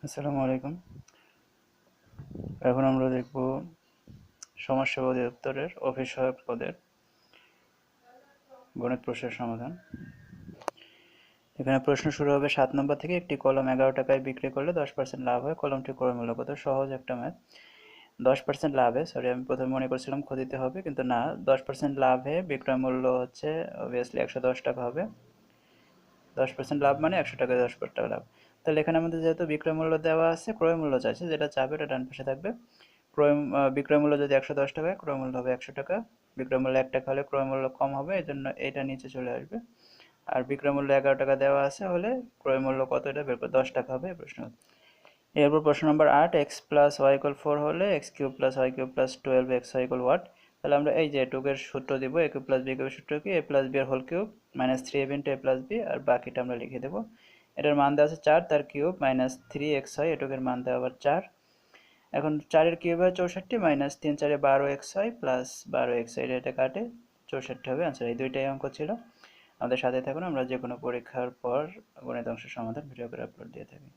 আসসালামু আলাইকুম। এখন আমরা দেখব সমাজসেবা অধিদপ্তরের অফিস সহায়ক পদের গণিত প্রশ্নের সমাধান। এখানে প্রশ্ন শুরু হবে 7 নম্বর থেকে। একটি কলম 11 টাকায় বিক্রি করলে 10% লাভ হয়, কলমটির ক্রয় মূল্য কত? সহজ একটা ম্যাথ। 10% লাভে, আমি প্রথমে মনে করছিলাম ক্ষতিতে হবে, কিন্তু না, 10% লাভে বিক্রয় মূল্য হচ্ছে অবভিয়াসলি 110 টাকা হবে। 10% লাভ মানে 100 টাকায় 10 টাকা লাভ। তাহলে এখানে আমাদের যেহেতু বিক্রয় মূল্য দেওয়া আছে, ক্রয় মূল্য চাইছে, যেটা চাবে এটা ডান পাশে থাকবে। বিক্রয় মূল্য যদি 110 টাকা হয়, ক্রয় মূল্য হবে 100 টাকা। বিক্রয় মূল্য 1 টাকা হলে ক্রয় মূল্য কম হবে, এই জন্য এটা নিচে চলে আসবে। আর বিক্রয় মূল্য 11 টাকা দেওয়া আছে হলে ক্রয় মূল্য কত, এটা বের করে 10 টাকা হবে প্রশ্ন। এরপর প্রশ্ন নম্বর 8, এক্স প্লাস ওয়াই ইকুয়াল 4 হলে x cube plus y cube plus 12 x y equal what? তাহলে আমরা এই যে এটুকের সূত্র দিব, এ কিউব প্লাস বি কিউবের সূত্র কি? এ প্লাস বি এর whole cube minus 3ab into A plus B, আর বাকিটা আমরা লিখে দেবো। এটার মান দেওয়া আছে 4, তার কিউব মাইনাস 3x হয়, এটুকের মান দেওয়া আবার 4। এখন 4 এর কিউব হয় 64, মাইনাস 3 4 12x হয় প্লাস 12x, এটা কাটে 64 হবে আনসার। এই দুইটাই অঙ্ক ছিল। আমাদের সাথে থাকুন, আমরা যে কোনো পরীক্ষার পর গণিত অংশের সমাধান ভিডিও করে আপলোড দিয়ে থাকি।